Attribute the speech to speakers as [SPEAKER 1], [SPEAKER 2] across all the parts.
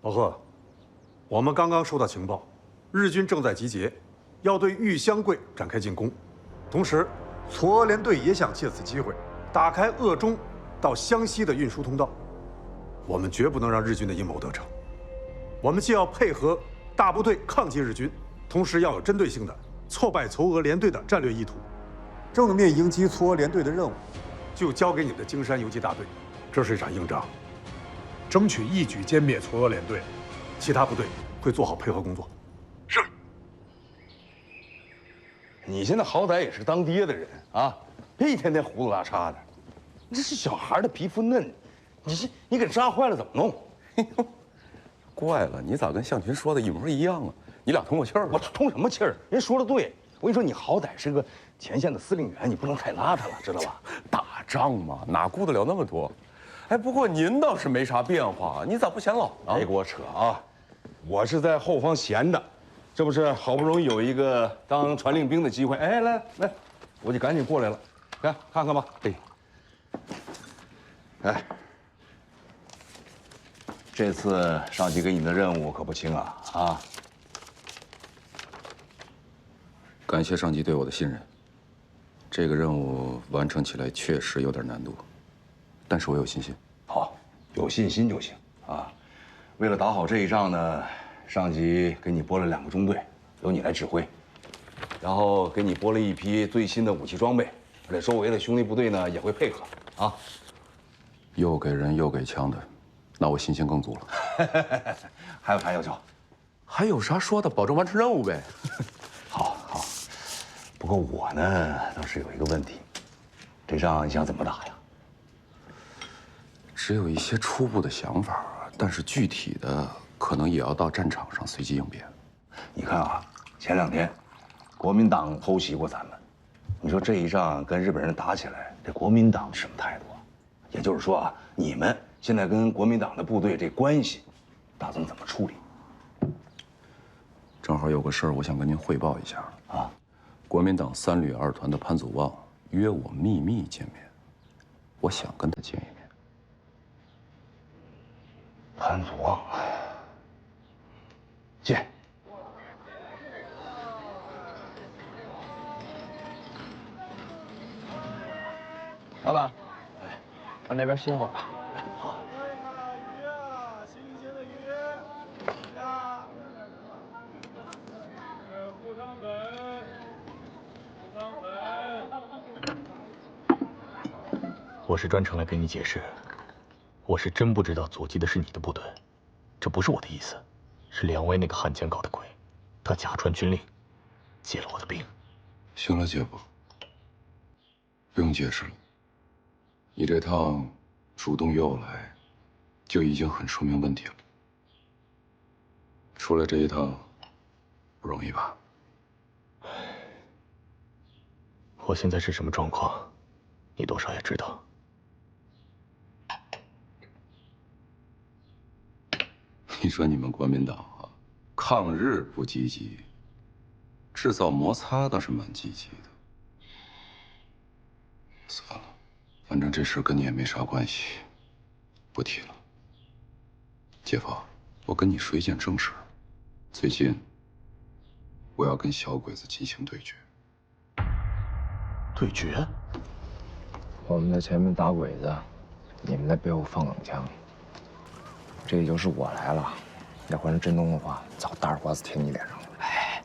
[SPEAKER 1] 老贺，我们刚刚收到情报，日军正在集结，要对玉香桂展开进攻。同时，嵯峨联队也想借此机会打开鄂中到湘西的运输通道。我们绝不能让日军的阴谋得逞。我们既要配合大部队抗击日军，同时要有针对性的挫败嵯峨联队的战略意图。正面迎击嵯峨联队的任务，就交给你们的京山游击大队。这是一场硬仗，
[SPEAKER 2] 争取一举歼灭嵯峨联队。
[SPEAKER 1] 其他部队会做好配合工作。
[SPEAKER 3] 是。你现在好歹也是当爹的人啊，别一天天胡子拉碴的。这是小孩的皮肤嫩，你给扎坏了怎么弄？
[SPEAKER 4] 怪了，你咋跟向群说的一模一样啊？你俩通过气儿了？
[SPEAKER 3] 我通什么气儿？人说的对，我跟你说，你好歹是个前线的司令员，你不能太邋遢了，知道吧？
[SPEAKER 4] 打仗嘛，哪顾得了那么多？哎，不过您倒是没啥变化，你咋不显老呢？
[SPEAKER 3] 别给我扯啊！我是在后方闲着，这不是好不容易有一个当传令兵的机会，哎，来，我就赶紧过来了，来看看吧。哎，这次上级给你的任务可不轻啊！
[SPEAKER 4] 感谢上级对我的信任。这个任务完成起来确实有点难度，但是我有信心。
[SPEAKER 3] 好，有信心就行啊。为了打好这一仗呢，上级给你拨了2个中队，由你来指挥，然后给你拨了一批最新的武器装备，而且周围的兄弟部队呢也会配合啊。
[SPEAKER 4] 又给人又给枪的，那我信心更足了。
[SPEAKER 3] 还有啥要求？
[SPEAKER 4] 还有啥说的？保证完成任务呗。
[SPEAKER 3] 好。不过我呢倒是有一个问题，这仗你想怎么打呀？
[SPEAKER 4] 只有一些初步的想法，但是具体的可能也要到战场上随机应变。
[SPEAKER 3] 你看啊，前2天，国民党偷袭过咱们，你说这一仗跟日本人打起来，这国民党什么态度啊？也就是说啊，你们现在跟国民党的部队这关系，打算怎么处理？
[SPEAKER 4] 正好有个事儿，我想跟您汇报一下
[SPEAKER 3] 啊。
[SPEAKER 4] 国民党3旅2团的潘祖旺约我秘密见面，我想跟他见一面。
[SPEAKER 3] 潘祖旺，见。
[SPEAKER 5] 老板，往那边歇会儿吧。
[SPEAKER 3] 好。
[SPEAKER 6] 新鲜的鱼呀，护汤粉，护汤粉。
[SPEAKER 7] 我是专程来跟你解释，我是真不知道阻击的是你的部队，这不是我的意思，是梁威那个汉奸搞的鬼，他假传军令，借了我的兵。
[SPEAKER 4] 行了，姐夫，不用解释了。你这趟主动约我来，就已经很说明问题了。出来这一趟不容易吧？
[SPEAKER 7] 我现在是什么状况，你多少也知道。
[SPEAKER 4] 你说你们国民党啊，抗日不积极，制造摩擦倒是蛮积极的。算了，反正这事跟你也没啥关系，不提了。姐夫，我跟你说一件正事儿，最近我要跟小鬼子进行对决。
[SPEAKER 7] 对决？
[SPEAKER 5] 我们在前面打鬼子，你们在背后放冷枪。这也就是我来了，要换成振东的话，早大耳刮子贴你脸上了。哎，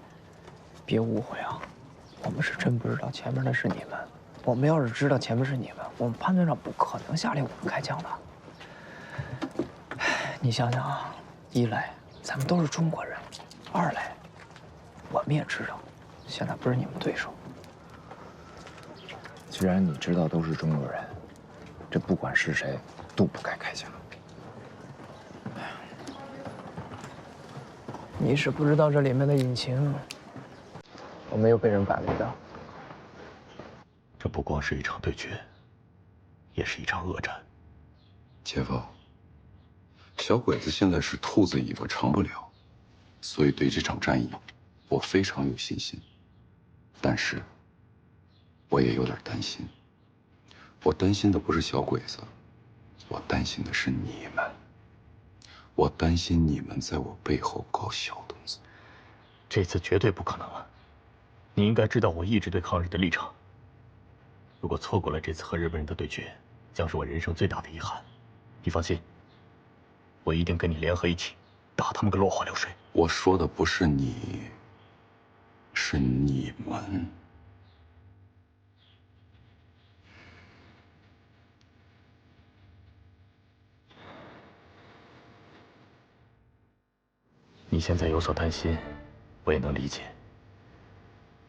[SPEAKER 5] 别误会啊，我们是真不知道前面的是你们。我们要是知道前面是你们，我们潘团长不可能下令我们开枪的。哎，你想想啊，一来咱们都是中国人，二来我们也知道，现在不是你们对手。既然你知道都是中国人，这不管是谁都不该开枪。你是不知道这里面的隐情，我没有被人摆了一道。
[SPEAKER 7] 这不光是一场对决，也是一场恶战。
[SPEAKER 4] 姐夫，小鬼子现在是兔子尾巴长不了，所以对这场战役，我非常有信心。但是，我也有点担心。我担心的不是小鬼子，我担心的是你们。我担心你们在我背后搞小动作。
[SPEAKER 7] 这次绝对不可能了。你应该知道我一直对抗日的立场。如果错过了这次和日本人的对决，将是我人生最大的遗憾。你放心，我一定跟你联合一起，打他们个落花流水。
[SPEAKER 4] 我说的不是你，是你们。
[SPEAKER 7] 你现在有所担心，我也能理解。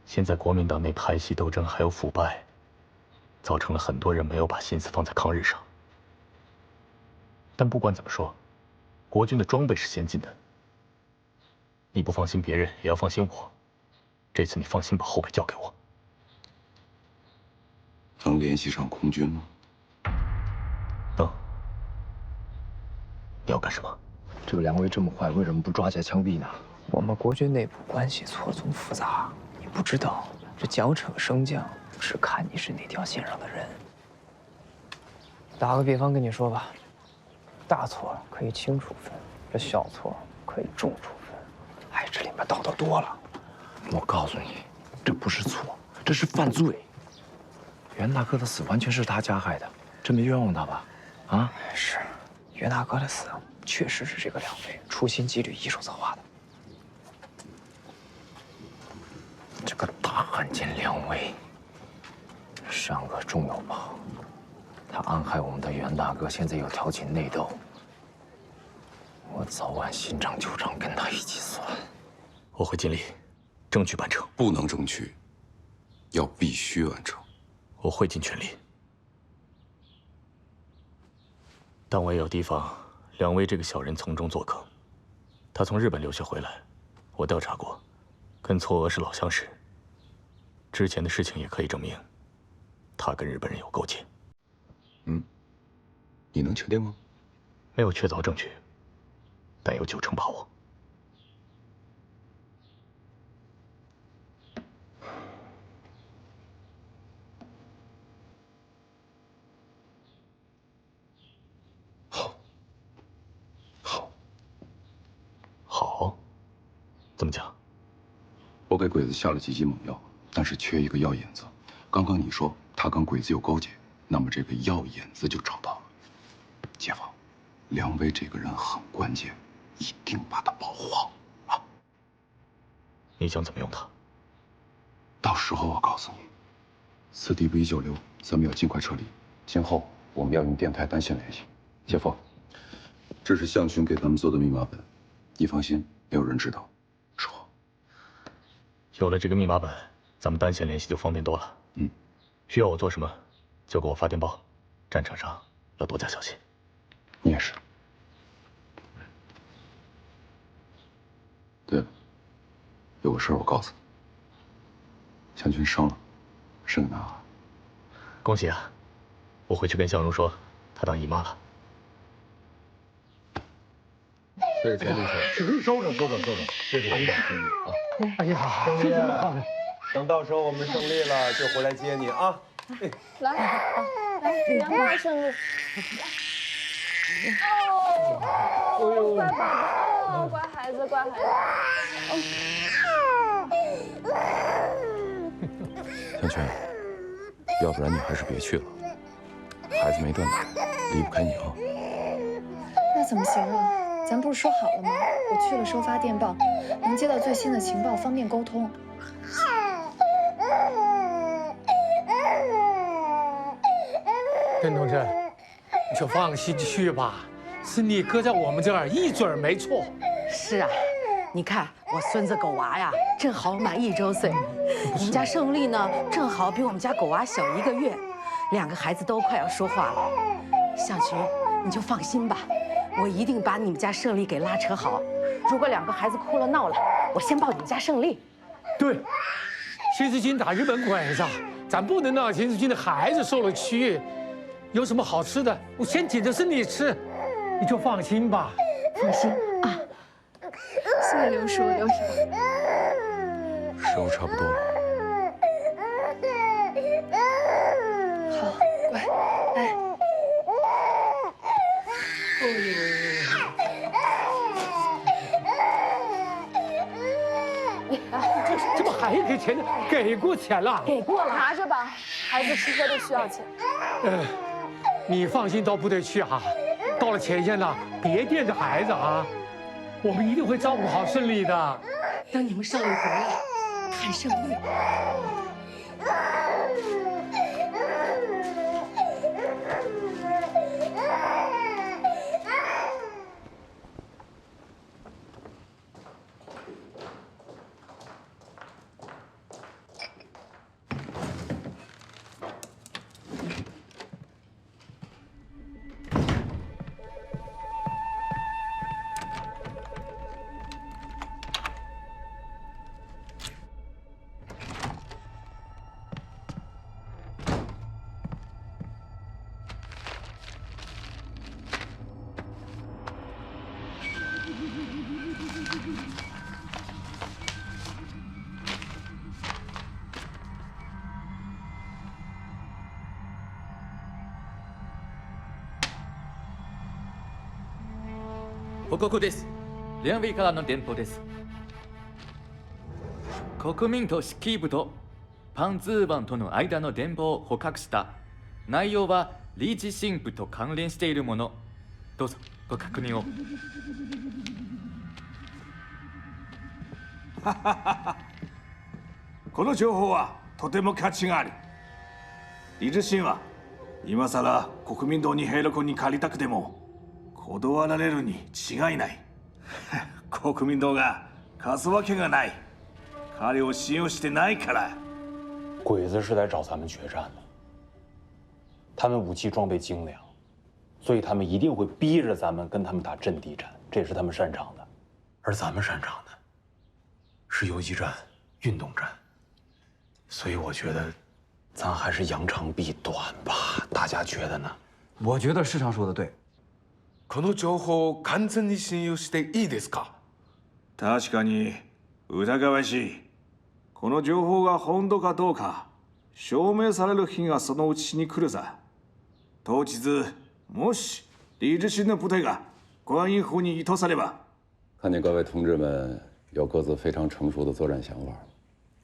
[SPEAKER 7] 现在国民党内派系斗争还有腐败，造成了很多人没有把心思放在抗日上。但不管怎么说，国军的装备是先进的。你不放心别人，也要放心我。这次你放心把后背交给我。
[SPEAKER 4] 能联系上空军吗？
[SPEAKER 7] 能。你要干什么？
[SPEAKER 5] 这个梁威这么坏，为什么不抓起来枪毙呢？我们国军内部关系错综复杂，你不知道，这脚扯升降是看你是哪条线上的人。打个比方跟你说吧，大错可以轻处分，这小错可以重处分。哎，这里面道道多了。我告诉你，这不是错，这是犯罪。袁大哥的死完全是他加害的，这没冤枉他吧？啊，是，袁大哥的死确实是这个梁威处心积虑、一手策划的。这个大汉奸梁威，善恶终有报。他暗害我们的袁大哥，现在又挑起内斗，我早晚新账旧账跟他一起算。
[SPEAKER 7] 我会尽力，争取办成。
[SPEAKER 4] 不能争取，要必须完成。
[SPEAKER 7] 我会尽全力。但我也有提防梁威这个小人从中作梗。他从日本留学回来，我调查过，跟嵯峨是老相识。之前的事情也可以证明，他跟日本人有勾结。
[SPEAKER 4] 你能确定吗？
[SPEAKER 7] 没有确凿证据，但有90%把握。好，怎么讲？
[SPEAKER 4] 我给鬼子下了几剂猛药，但是缺一个药引子。刚刚你说他跟鬼子有勾结，那么这个药引子就找到了。解放，梁威这个人很关键，一定把他保护好啊！
[SPEAKER 7] 你想怎么用他？
[SPEAKER 4] 到时候我告诉你。此地不宜久留，咱们要尽快撤离。今后我们要用电台单线联系。解放，这是向勋给咱们做的密码本，你放心，没有人知道。说。
[SPEAKER 7] 有了这个密码本，咱们单线联系就方便多了。需要我做什么，就给我发电报。战场上要多加小心。
[SPEAKER 4] 你也是。对了，有个事儿我告诉你，向军生了，是个男孩。
[SPEAKER 7] 恭喜啊！我回去跟向荣说，她当姨妈了。
[SPEAKER 2] 这是钱律师，收着，这是我们的心意啊。
[SPEAKER 8] 哎呀，
[SPEAKER 2] 胜利了！
[SPEAKER 8] 等到时候我们胜利了，就回来接你啊！
[SPEAKER 9] 来，娘妈生日。哦，乖宝宝，乖孩子，乖孩子。
[SPEAKER 4] 向全，要不然你还是别去了，孩子没断奶，离不开你啊。
[SPEAKER 10] 那怎么行啊？咱不是说好了吗？我去了收发电报，能接到最新的情报，方便沟通。
[SPEAKER 11] 邓同志，你就放心去吧，是你搁在我们这儿一准没错。
[SPEAKER 12] 是啊，你看我孙子狗娃呀，正好满1周岁，我们家胜利呢，正好比我们家狗娃小1个月，2个孩子都快要说话了。向群，你就放心吧，我一定把你们家胜利给拉扯好。如果2个孩子哭了闹了，我先抱你们家胜利。
[SPEAKER 11] 对，新四军打日本鬼子，咱不能让新四军的孩子受了屈。有什么好吃的，我先紧着身体吃，你就放心吧。
[SPEAKER 12] 放心啊。
[SPEAKER 10] 谢谢刘叔，刘叔。
[SPEAKER 4] 时候差不多了。
[SPEAKER 10] 好，乖，来。
[SPEAKER 11] 还给钱呢？给过钱了，
[SPEAKER 9] 给过了，拿着吧，孩子吃喝都需要钱。
[SPEAKER 11] 你放心到部队去啊，到了前线了，别惦着孩子啊，我们一定会照顾好胜利的。
[SPEAKER 12] 等你们胜利回来，看胜利。
[SPEAKER 13] 報告です。レアンウェイからの電報です。国民都市キー部とパンツーバンとの間の電報を捕獲した。内容はリーチ神父と関連しているもの。どうぞご確認を。
[SPEAKER 14] この情報はとても価値がある。リーチ神は今さら国民党に兵力に借りたくても断られるに違いない。国民党が貸すわけがない。彼を信用してないから。
[SPEAKER 15] 鬼子是来找咱们决战的，他们武器装备精良，所以他们一定会逼着咱们跟他们打阵地战，这也是他们擅长的。
[SPEAKER 5] 而咱们擅长的是游击战、运动战，所以我觉得咱还是扬长避短吧。大家觉得呢？
[SPEAKER 3] 我觉得市长说的对。
[SPEAKER 16] この情報を完全に信用していいですか？
[SPEAKER 14] 確かに疑わしい。この情報が本当かどうか証明される日がそのうちに来るさ。当日もし李志新的部队が观音湖に移投されば，
[SPEAKER 4] 看见各位同志们有各自非常成熟的作战想法，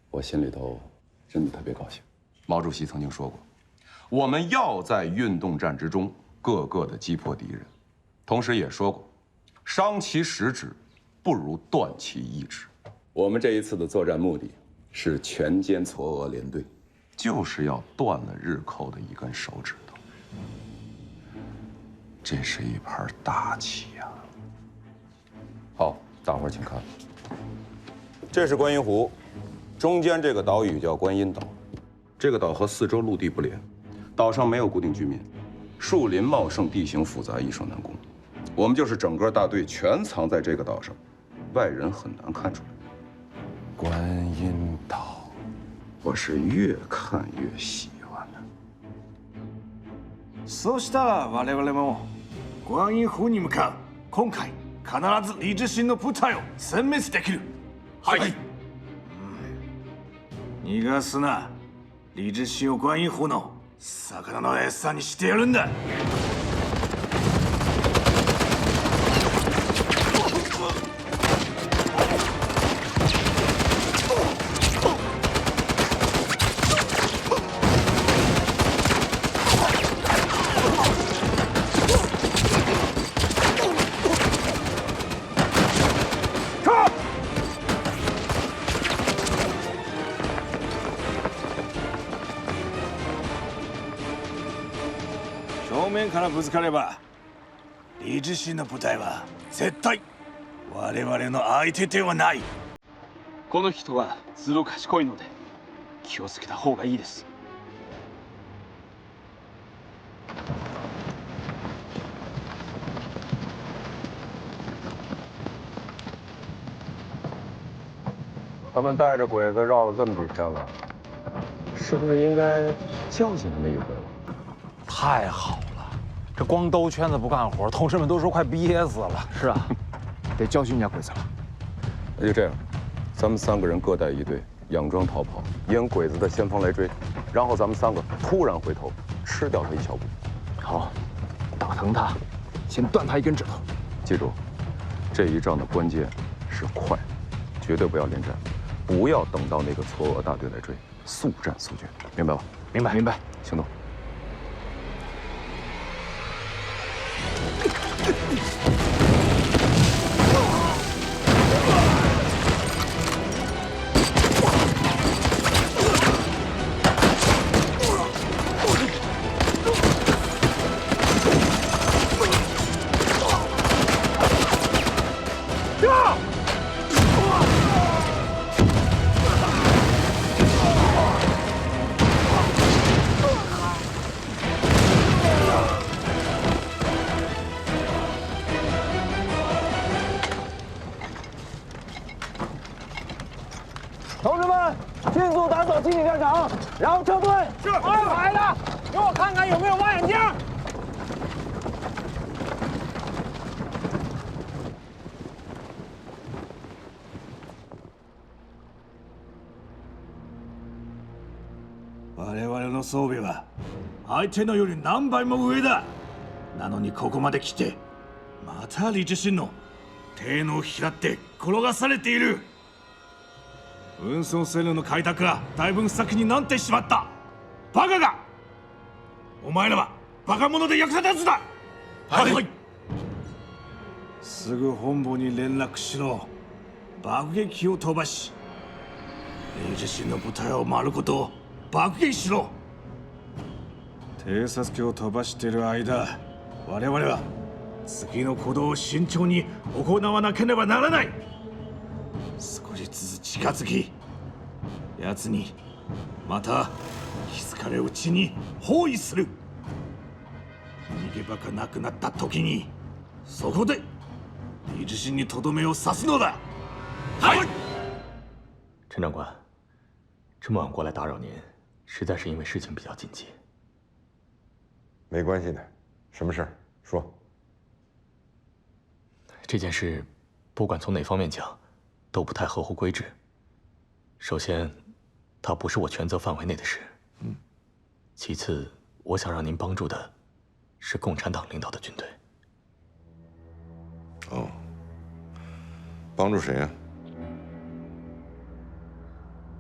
[SPEAKER 4] 我心里头真的特别高兴。毛主席曾经说过，我们要在运动战之中各个的击破敌人，同时也说过，伤其十指不如断其一指。我们这一次的作战目的是全歼嵯峨联队，就是要断了日寇的一根手指头。这是一盘大棋呀！好，大伙儿请看，这是观音湖，中间这个岛屿叫观音岛。这个岛和四周陆地不连，岛上没有固定居民，树林茂盛，地形复杂，易守难攻。我们就是整个大队全藏在这个岛上，外人很难看出来。观音岛，我是越看越喜欢的。
[SPEAKER 14] そうしたら我々も观音湖に向かう。今回必ず李志新の部隊を殲滅できる。はい。逃がすな。李志新を观音湖の魚の餌にしてやるんだ。正面からぶつかれば李志新の部隊は絶対我々の相手ではない。
[SPEAKER 17] この人はずる賢いので気をつけた方がいいです。
[SPEAKER 4] 他们带着鬼子绕了这么几天了，是不是应该教训他们一回了？
[SPEAKER 5] 太好了，这光兜圈子不干活，同事们都说快憋死了。是啊，得教训人家鬼子了。
[SPEAKER 4] 那就这样，咱们3个人各带一队，佯装逃跑，沿鬼子的先锋来追，然后咱们3个突然回头，吃掉他一小股。
[SPEAKER 5] 好，打疼他，先断他一根指头。
[SPEAKER 4] 记住，这一仗的关键是快，绝对不要恋战，不要等到那个嵯峨大队来追，速战速决，明白吧？
[SPEAKER 5] 明白，明白。
[SPEAKER 4] 行动。
[SPEAKER 6] 同志们，迅速打扫清理战场，然后撤退。是，安排的。给我看看有没有望远镜。
[SPEAKER 14] 我々の装備は相手のより何倍も上だ。なのにここまで来て、また李自信の手のひらって転がされている。運送線路の開拓がだいぶ先になってしまった。バカが！お前らはバカ者で役立たずだ。はい。すぐ本部に連絡しろ。爆撃を飛ばし、李自信の部隊を丸ごと爆撃しろ。偵察機を飛ばしている間、我々は次の行動を慎重に行わなければならない。少しずつ近づき、奴にまた気づかれうちに包囲する。逃げ場がなくなった時に、そこで李自信にとどめを刺すのだ。はい。
[SPEAKER 7] 陈长官，这么晚过来打扰您，实在是因为事情比较紧急。
[SPEAKER 2] 没关系的，什么事儿？说。
[SPEAKER 7] 这件事，不管从哪方面讲，都不太合乎规制。首先，它不是我权责范围内的事。其次，我想让您帮助的，是共产党领导的军队。
[SPEAKER 2] 哦。帮助谁呀？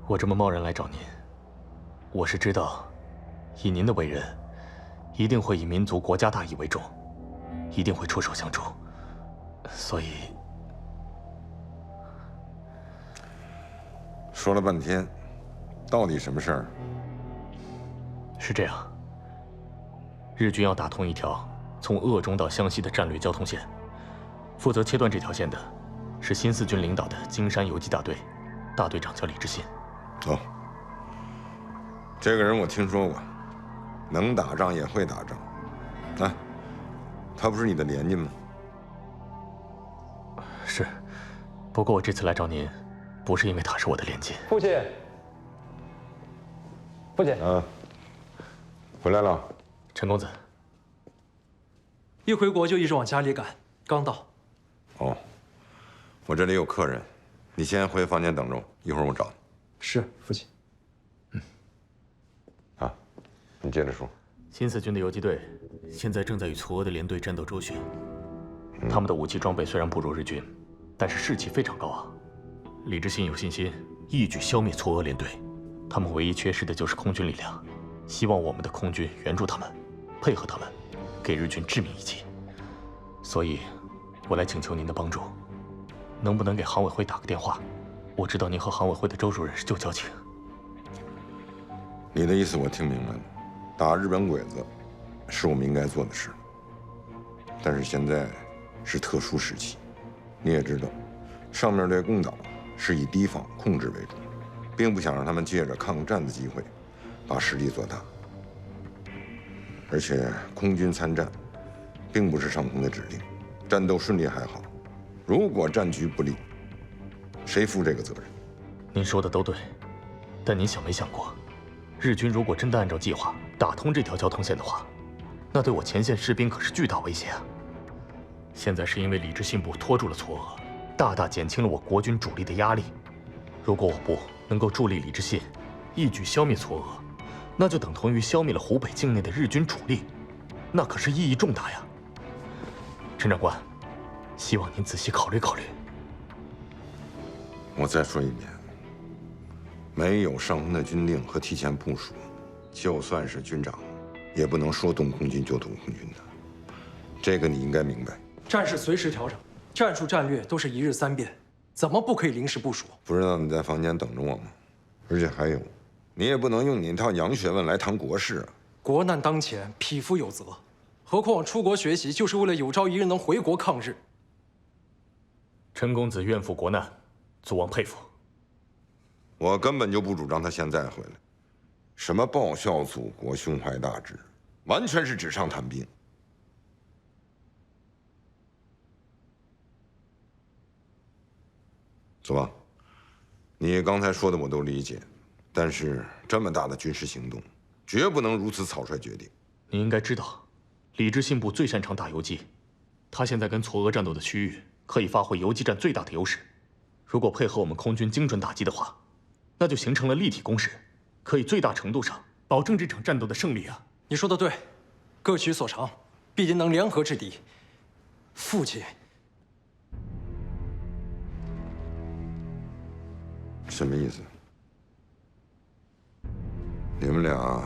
[SPEAKER 7] 我这么贸然来找您，我是知道，以您的为人，一定会以民族国家大义为重，一定会出手相助。所以，
[SPEAKER 2] 说了半天，到底什么事儿？
[SPEAKER 7] 是这样，日军要打通一条从鄂中到湘西的战略交通线，负责切断这条线的是新四军领导的京山游击大队，大队长叫李志信。
[SPEAKER 2] 哦，这个人我听说过，能打仗也会打仗。啊，他不是你的连襟吗？
[SPEAKER 7] 是，不过我这次来找您，不是因为他是我的连襟。
[SPEAKER 6] 父亲，父亲，
[SPEAKER 2] 回来了。
[SPEAKER 7] 陈公子，
[SPEAKER 18] 一回国就一直往家里赶，刚到。
[SPEAKER 2] 哦，我这里有客人，你先回房间等着我，一会儿我找你。
[SPEAKER 18] 是，父亲。
[SPEAKER 2] 啊，你接着说。
[SPEAKER 7] 新四军的游击队现在正在与嵯峨的联队战斗周旋，他们的武器装备虽然不如日军，但是士气非常高昂。李志信有信心一举消灭嵯峨联队，他们唯一缺失的就是空军力量，希望我们的空军援助他们，配合他们，给日军致命一击。所以，我来请求您的帮助，能不能给航委会打个电话？我知道您和航委会的周主任是旧交情。
[SPEAKER 2] 你的意思我听明白了，打日本鬼子是我们应该做的事，但是现在是特殊时期，你也知道，上面对共党是以提防控制为主，并不想让他们借着抗战的机会把实力做大。而且空军参战，并不是上峰的指令，战斗顺利还好，如果战局不利，谁负这个责任？
[SPEAKER 7] 您说的都对，但您想没想过，日军如果真的按照计划打通这条交通线的话，那对我前线士兵可是巨大威胁啊！现在是因为李志信部拖住了嵯峨，大大减轻了我国军主力的压力。如果我部能够助力李志信，一举消灭嵯峨，那就等同于消灭了湖北境内的日军主力，那可是意义重大呀！陈长官，希望您仔细考虑考虑。
[SPEAKER 2] 我再说一遍，没有上峰的军令和提前部署，就算是军长，也不能说动空军就动空军的。这个你应该明白。
[SPEAKER 18] 战事随时调整，战术战略都是一日三变，怎么不可以临时部署？
[SPEAKER 2] 不知道你在房间等着我吗？而且还有，你也不能用你那套洋学问来谈国事啊。
[SPEAKER 18] 国难当前，匹夫有责。何况我出国学习，就是为了有朝一日能回国抗日。
[SPEAKER 7] 陈公子愿赴国难，祖王佩服。
[SPEAKER 2] 我根本就不主张他现在回来。什么报效祖国、胸怀大志，完全是纸上谈兵。祖王，你刚才说的我都理解，但是这么大的军事行动，绝不能如此草率决定。
[SPEAKER 7] 你应该知道，李知信部最擅长打游击，他现在跟错俄战斗的区域可以发挥游击战最大的优势。如果配合我们空军精准打击的话，那就形成了立体攻势，可以最大程度上保证这场战斗的胜利啊！
[SPEAKER 18] 你说的对，各取所长，必定能联合制敌。父亲，
[SPEAKER 2] 什么意思？你们俩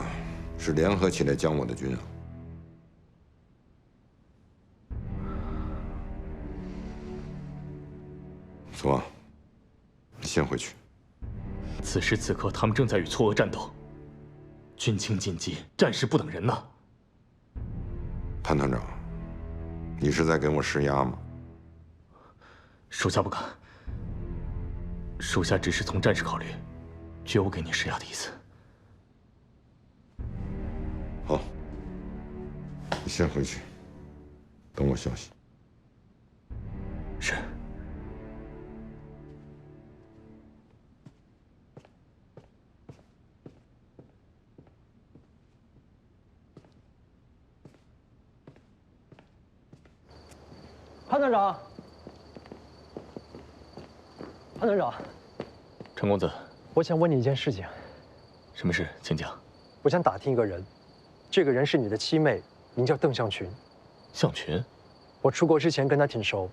[SPEAKER 2] 是联合起来将我的军啊？祖王，你先回去。
[SPEAKER 7] 此时此刻，他们正在与错俄战斗，军情紧急，战事不等人呐。
[SPEAKER 2] 潘团长，你是在给我施压吗？
[SPEAKER 7] 属下不敢，属下只是从战事考虑，绝无给你施压的意思。
[SPEAKER 2] 好，你先回去，等我消息。
[SPEAKER 7] 是。
[SPEAKER 6] 潘团长，潘团长，
[SPEAKER 7] 陈公子，
[SPEAKER 6] 我想问你一件事情。
[SPEAKER 7] 什么事？请讲。
[SPEAKER 6] 我想打听一个人，这个人是你的七妹，名叫邓向群。
[SPEAKER 7] 向群？
[SPEAKER 6] 我出国之前跟他挺熟，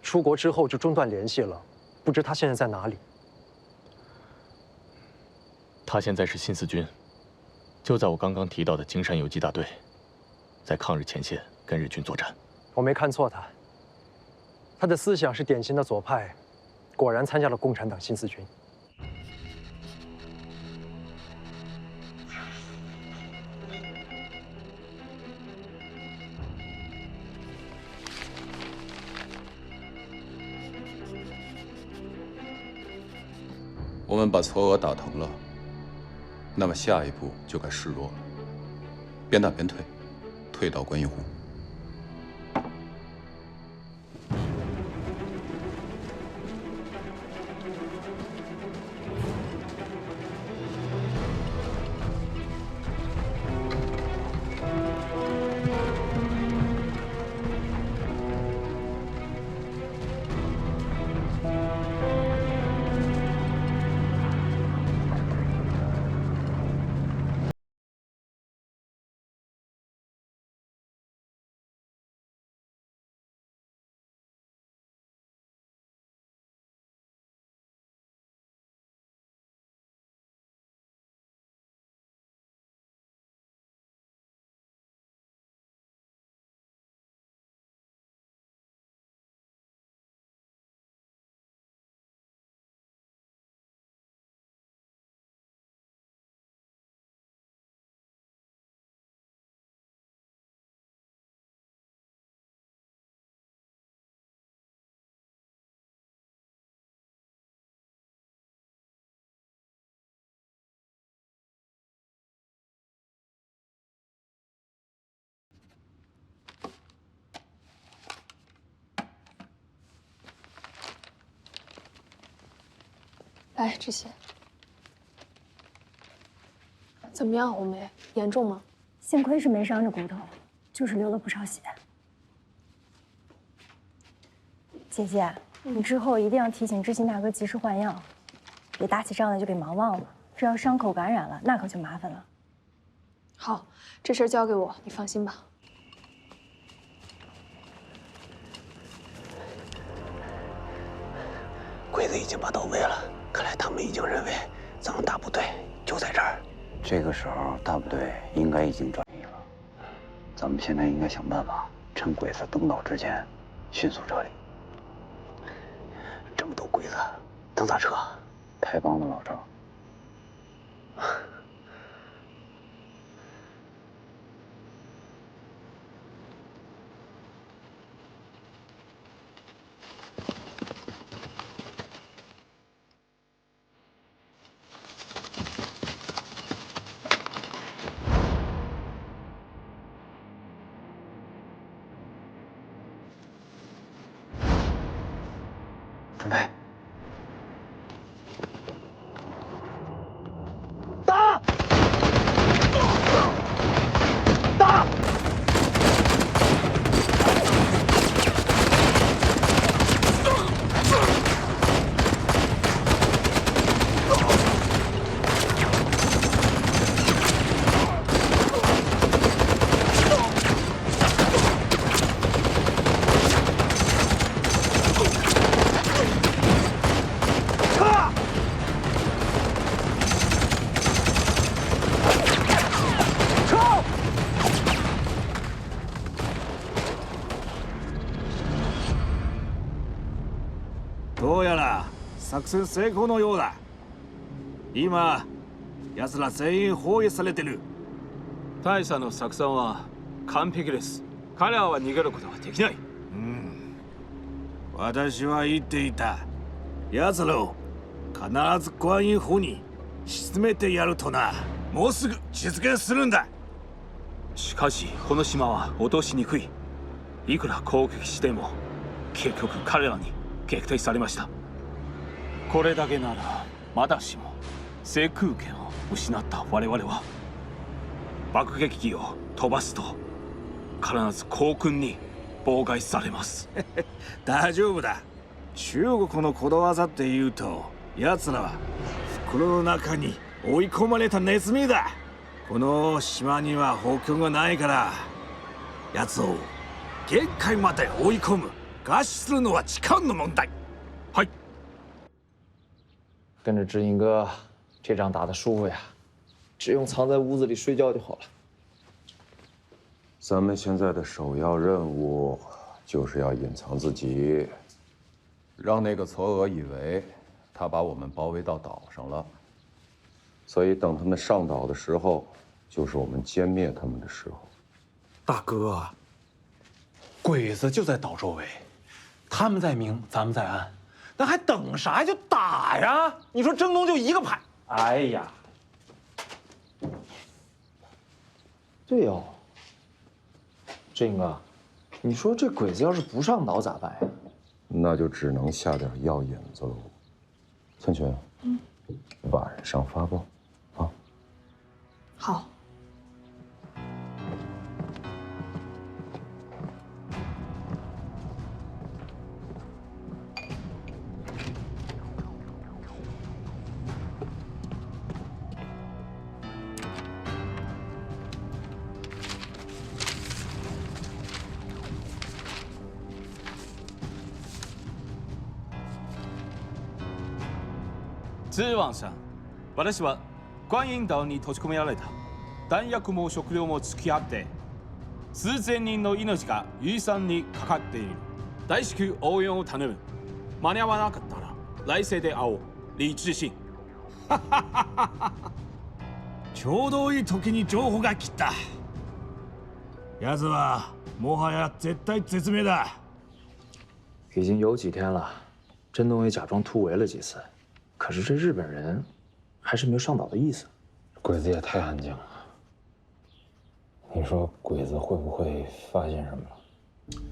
[SPEAKER 6] 出国之后就中断联系了，不知他现在在哪里。
[SPEAKER 7] 他现在是新四军，就在我刚刚提到的京山游击大队，在抗日前线跟日军作战。
[SPEAKER 6] 我没看错他。他的思想是典型的左派，果然参加了共产党新四军。
[SPEAKER 4] 我们把错俄打疼了，那么下一步就该示弱了，边打边退，退到观音湖。
[SPEAKER 9] 来，这些。怎么样，红梅？严重吗？
[SPEAKER 19] 幸亏是没伤着骨头，就是流了不少血。姐姐，你之后一定要提醒知信大哥及时换药，别打起仗来就给忙忘了。这要伤口感染了，那可就麻烦了。
[SPEAKER 9] 好，这事儿交给我，你放心吧。
[SPEAKER 20] 鬼子已经把到位了，看来他们已经认为
[SPEAKER 3] 咱们大部队就在这儿。这个时候，大部队应该已经转移了。咱们现在应该想办法，趁鬼子登岛之前，迅速撤离。这么多鬼子，能咋撤？太棒了，老赵。准备，打！打！
[SPEAKER 14] どうやら作戦成功のようだ。今、奴ら全員包囲されてる。
[SPEAKER 17] 大佐の作戦は完璧です。彼らは逃げることはできない。
[SPEAKER 14] 私は言っていた。奴らを必ずグアンユン湖に沈めてやるとな。もうすぐ実現するんだ。
[SPEAKER 17] しかしこの島は落としにくい。いくら攻撃しても結局彼らに撃退されました。これだけならまだしも制空権を失った我々は爆撃機を飛ばすと必ず航空に妨害されます。
[SPEAKER 14] 大丈夫だ。中国のことわざって言うと、奴らは袋の中に追い込まれたネズミだ。この島には補強がないから、奴を限界まで追い込む。餓死するのは時間の問題。
[SPEAKER 17] はい。
[SPEAKER 5] 跟着知音哥，这仗打得舒服呀，只用藏在屋子里睡觉就好了。
[SPEAKER 2] 咱们现在的首要任务就是要隐藏自己，让那个嵯峨以为他把我们包围到岛上了，所以等他们上岛的时候，就是我们歼灭他们的时候。
[SPEAKER 15] 大哥，鬼子就在岛周围，他们在明，咱们在暗，那还等啥呀？就打呀！你说征东就一个排，哎呀，
[SPEAKER 5] 对哦，志英哥，你说这鬼子要是不上岛咋办呀？
[SPEAKER 2] 那就只能下点药引子喽。孙权，晚上发报，啊。
[SPEAKER 10] 好。
[SPEAKER 17] ズワンさん、私はグアンユン島に閉じ込められた。弾薬も食料も尽き果て、数千人の命が優先にかかっている。大至急応援を頼む。間に合わなかったら来世で会おう。李志信。
[SPEAKER 14] ちょうどいい時に情報が来た。奴はもはや絶対絶命だ。
[SPEAKER 5] 已经有几天了，真东也假装突围了几次。可是这日本人还是没有上岛的意思。
[SPEAKER 15] 鬼子也太安静了。你说鬼子会不会发现什么了？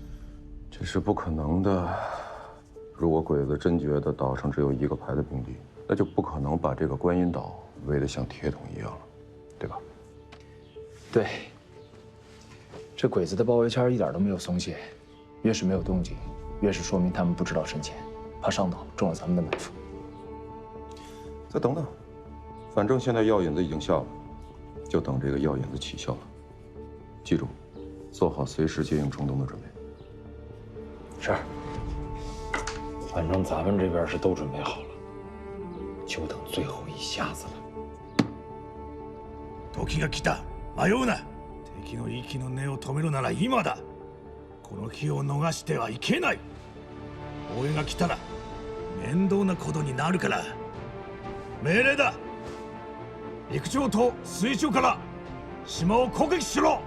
[SPEAKER 2] 这是不可能的。如果鬼子真觉得岛上只有一个排的兵力，那就不可能把这个观音岛围得像铁桶一样了，对吧？
[SPEAKER 5] 对。这鬼子的包围圈一点都没有松懈，越是没有动静，越是说明他们不知道深浅，怕上岛中了咱们的埋伏。
[SPEAKER 2] 再等等，反正现在药引子已经下了，就等这个药引子起效了。记住，做好随时接应中东的准备。
[SPEAKER 15] 是。反正咱们这边是都准备好了。就等最后一下子了。
[SPEAKER 14] 時が来た。迷うな。敵の息の根を止めるなら今だ。この機を逃してはいけない。応援が来たら面倒なことになるから。命令だ。陸上と水中から島を攻撃しろ。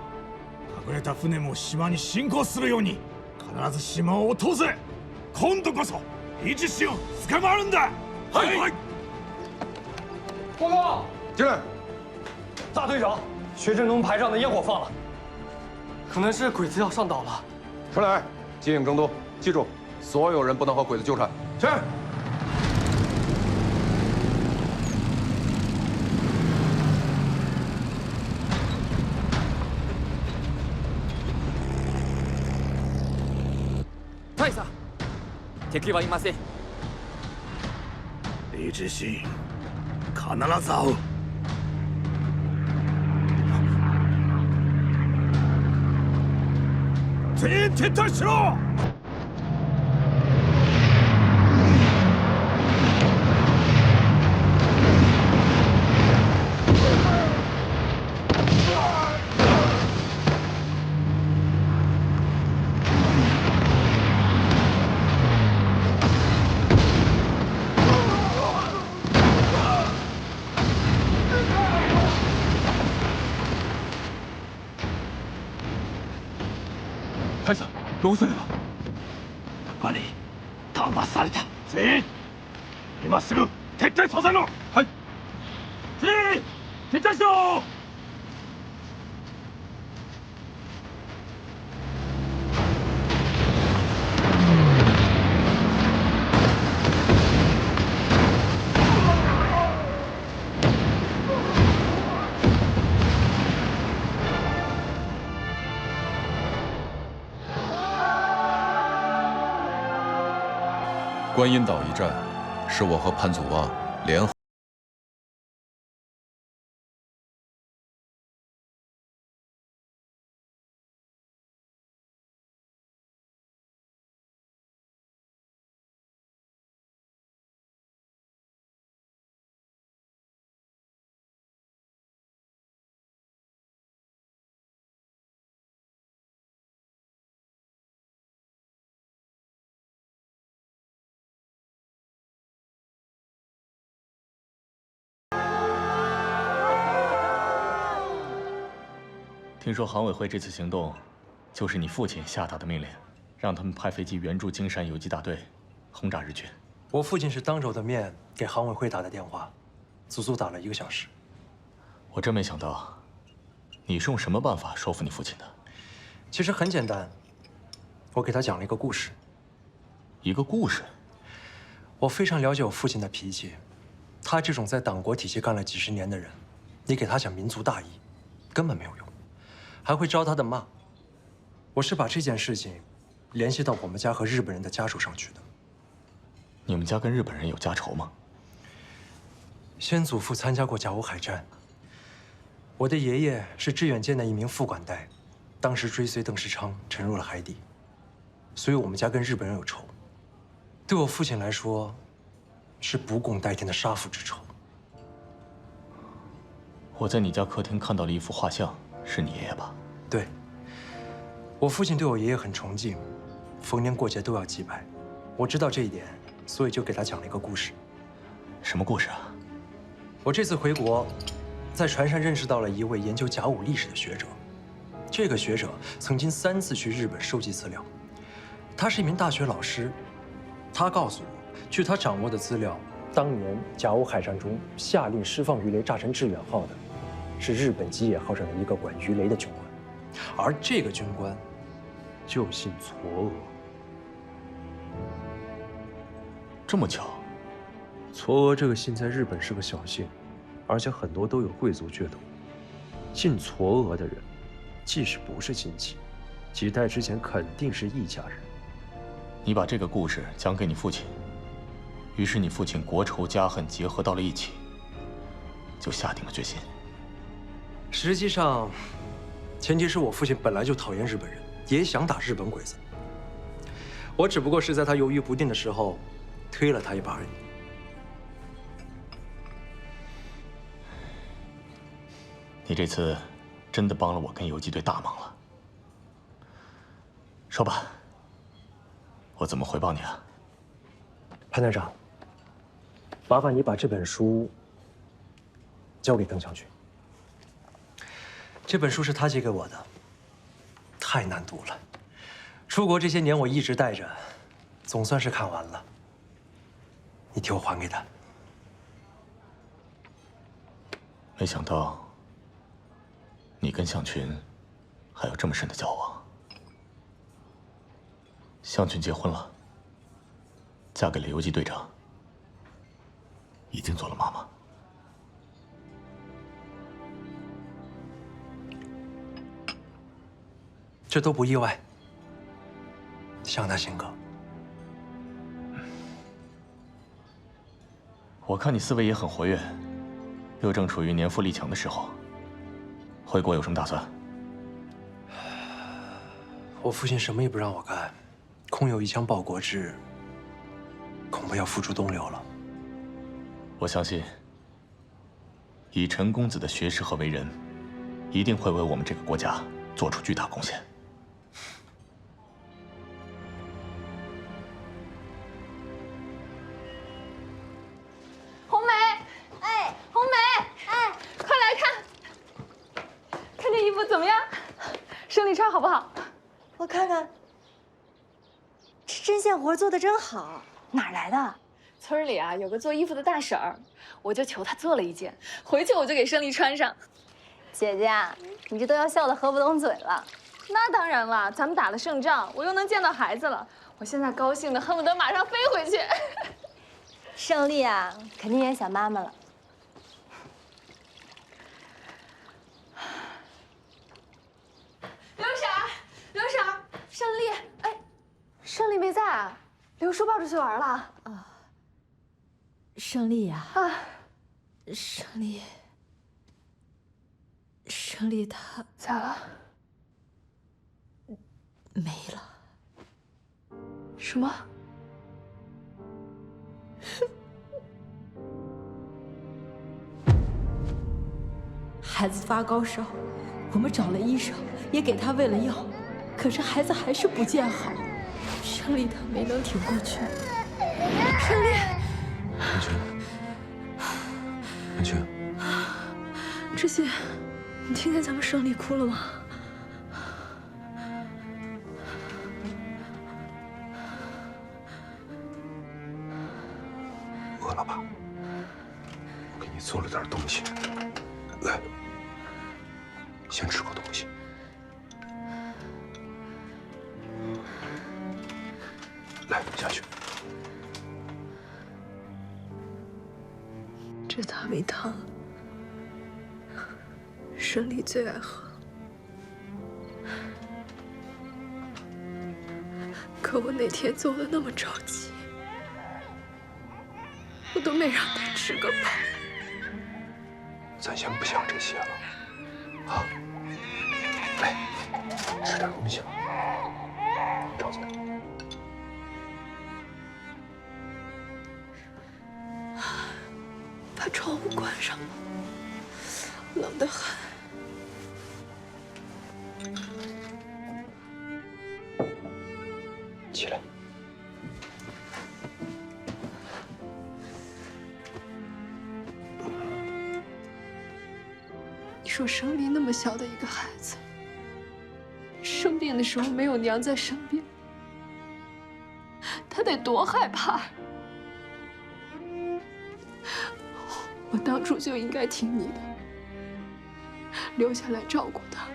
[SPEAKER 14] 隠れた船も島に侵攻するように必ず島を落とせ。今度こそ李志信を捕まるんだ。はい。
[SPEAKER 18] 报告，
[SPEAKER 2] 进来。
[SPEAKER 18] 大队长，薛振东排上的烟火放了，可能是鬼子要上岛了。
[SPEAKER 20] 出来，接应征东。记住，所有人不能和鬼子纠缠。去。
[SPEAKER 13] 大佐、敵はいません。
[SPEAKER 14] 李志信、必ず会う。全員撤退しろ！
[SPEAKER 17] 大佐、どうすれば。
[SPEAKER 14] 悪い、騙された。全員今すぐ撤退させろ。はい。全員撤退しろ。
[SPEAKER 4] 观音岛一战，是我和潘祖望联合。
[SPEAKER 7] 听说航委会这次行动，就是你父亲下达的命令，让他们派飞机援助京山游击大队，轰炸日军。
[SPEAKER 18] 我父亲是当着我的面给航委会打的电话，足足打了1个小时。
[SPEAKER 7] 我真没想到，你是用什么办法说服你父亲的？
[SPEAKER 18] 其实很简单，我给他讲了一个故事。
[SPEAKER 7] 一个故事？
[SPEAKER 18] 我非常了解我父亲的脾气，他这种在党国体系干了几10年的人，你给他讲民族大义，根本没有用。 还会招他的骂。我是把这件事情联系到我们家和日本人的家属上去的。
[SPEAKER 7] 你们家跟日本人有家仇吗？
[SPEAKER 18] 先祖父参加过甲午海战，我的爷爷是志远舰的一名副管带，当时追随邓世昌沉入了海底，所以我们家跟日本人有仇。对我父亲来说，是不共戴天的杀父之仇。
[SPEAKER 7] 我在你家客厅看到了一幅画像。 是你爷爷吧？
[SPEAKER 18] 对，我父亲对我爷爷很崇敬，逢年过节都要祭拜。我知道这一点，所以就给他讲了一个故事。
[SPEAKER 7] 什么故事啊？
[SPEAKER 18] 我这次回国，在船上认识到了一位研究甲午历史的学者。这个学者曾经3次去日本收集资料，他是一名大学老师。他告诉我，据他掌握的资料，当年甲午海战中下令释放鱼雷炸沉致远号的。 是日本吉野号上的一个管鱼雷的军官，而这个军官就姓嵯峨。
[SPEAKER 7] 这么巧，
[SPEAKER 18] 嵯峨这个姓在日本是个小姓，而且很多都有贵族血统。姓嵯峨的人，即使不是亲戚，几代之前肯定是一家人。
[SPEAKER 7] 你把这个故事讲给你父亲，于是你父亲国仇家恨结合到了一起，就下定了决心。
[SPEAKER 18] 实际上，前提是我父亲本来就讨厌日本人，也想打日本鬼子。我只不过是在他犹豫不定的时候，推了他一把而已。
[SPEAKER 7] 你这次真的帮了我跟游击队大忙了。说吧，我怎么回报你啊？
[SPEAKER 18] 潘队长，麻烦你把这本书交给邓将军。这本书是他借给我的，太难读了。出国这些年我一直带着，总算是看完了。你替我还给他。
[SPEAKER 7] 没想到你跟向群还有这么深的交往。向群结婚了，嫁给了游击队长，已经做了妈妈。
[SPEAKER 18] 这都不意外，像他性格。
[SPEAKER 7] 我看你思维也很活跃，又正处于年富力强的时候，回国有什么打算？
[SPEAKER 18] 我父亲什么也不让我干，空有一腔报国志，恐怕要付诸东流了。
[SPEAKER 7] 我相信，以陈公子的学识和为人，一定会为我们这个国家做出巨大贡献。
[SPEAKER 9] 红梅，哎，红梅，哎，快来看，看这衣服怎么样？生理穿好不好？
[SPEAKER 19] 我看看，这针线活做的真好，哪儿来的？
[SPEAKER 10] 村里啊有个做衣服的大婶儿，我就求她做了一件，回去我就给胜利穿上。
[SPEAKER 19] 姐姐，你这都要笑得合不拢嘴了。
[SPEAKER 10] 那当然了，咱们打了胜仗，我又能见到孩子了，我现在高兴的恨不得马上飞回去。
[SPEAKER 19] 胜利啊，肯定也想妈妈了。
[SPEAKER 10] 刘婶，刘婶，胜利，哎，胜利没在啊？刘叔抱出去玩了。
[SPEAKER 12] 啊，胜利呀！
[SPEAKER 10] 啊，
[SPEAKER 12] 胜利他
[SPEAKER 10] 咋了？
[SPEAKER 12] 没了。
[SPEAKER 10] 什么？
[SPEAKER 12] 孩子发高烧，我们找了医生，也给他喂了药，可是孩子还是不见好。胜利他没能挺过去。胜利，
[SPEAKER 18] 安全，安全。
[SPEAKER 12] 志信，你听见咱们胜利哭了吗？
[SPEAKER 2] 饿了吧？我给你做了点东西，来，先吃口东西。来，下去。
[SPEAKER 12] 这大米汤，胜利最爱喝。可我那天做的那么着急，我都没让他吃个饱。
[SPEAKER 2] 咱先不想这些了，啊，来，吃点东西吧，赵总。
[SPEAKER 12] 把窗户关上吧，冷得很。
[SPEAKER 2] 起来。
[SPEAKER 12] 你说胜利那么小的一个孩子，生病的时候没有娘在身边，他得多害怕。我当初就应该听你的，留下来照顾他，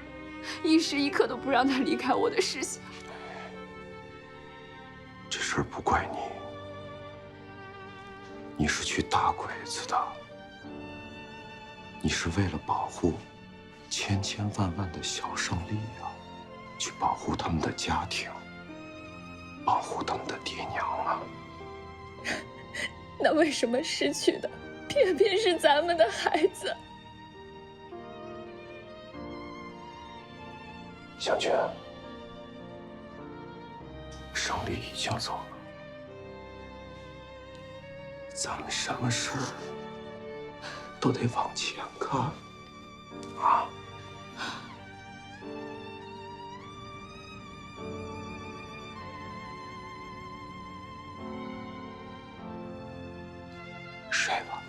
[SPEAKER 12] 一时一刻都不让他离开我的视线。
[SPEAKER 2] 这事儿不怪你，你是去打鬼子的，你是为了保护千千万万的小胜利啊，去保护他们的家庭，保护他们的爹娘啊。
[SPEAKER 12] 那为什么失去的偏偏是咱们的孩子？
[SPEAKER 2] 向军，胜利已经走了，咱们什么事儿都得往前看。
[SPEAKER 18] 啊。睡吧，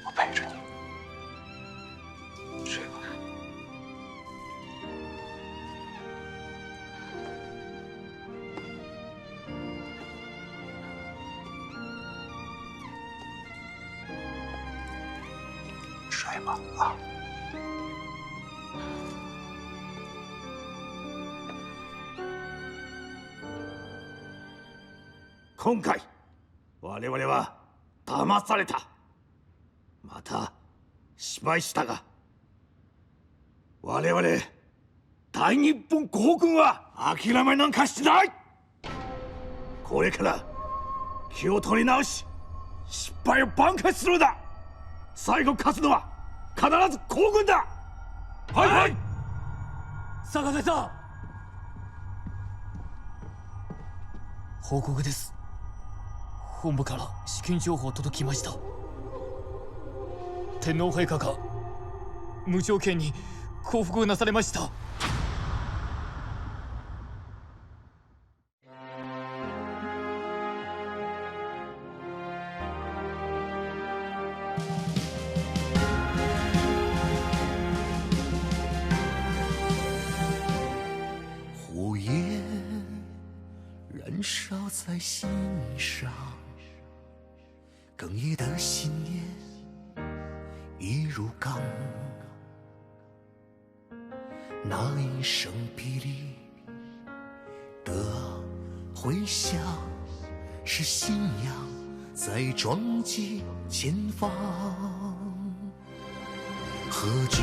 [SPEAKER 18] 我陪着你。睡吧。睡吧啊。
[SPEAKER 14] 今回我々は騙された。また失敗したが、我々大日本皇軍は諦めなんかしない。これから気を取り直し、失敗を挽回するのだ。最後勝つのは必ず皇軍だ。はいはい。
[SPEAKER 6] 坂出さん、報告です。本部から至近情報届きました。天皇陛下が無条件に降伏なされました。
[SPEAKER 21] 火焰燃烧在心上，哽咽的信念一如钢。那一声霹雳的回响，是信仰在撞击前方。何惧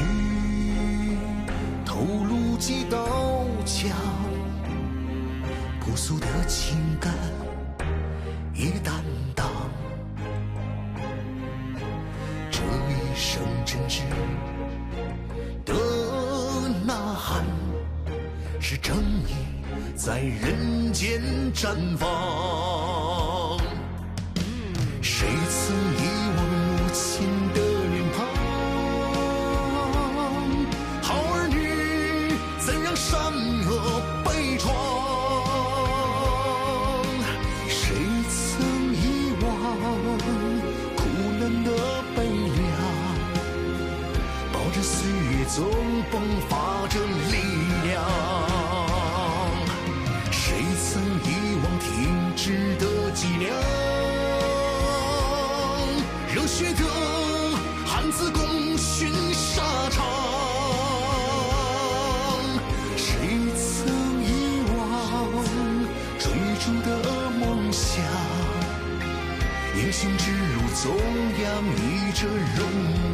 [SPEAKER 21] 透露几道墙，朴素的情感也担当。这一声真挚的呐喊，是正义在人间绽放。谁曾遗忘母亲的脸庞？好儿女怎样善恶被撞？谁曾遗忘苦难的悲凉？抱着岁月中迸发着力量。谁曾遗忘停止的脊梁？热血的汉字功勋沙场。谁曾遗忘追逐的梦想？英雄之路总洋溢着荣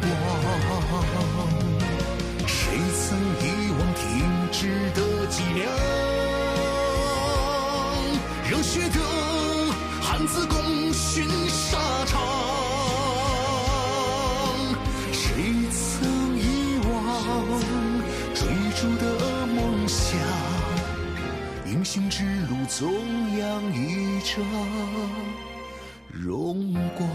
[SPEAKER 21] 光。谁曾遗忘停止的脊梁？热血的汉字功勋沙场。谁曾遗忘追逐的梦想？英雄之路总洋溢着荣光。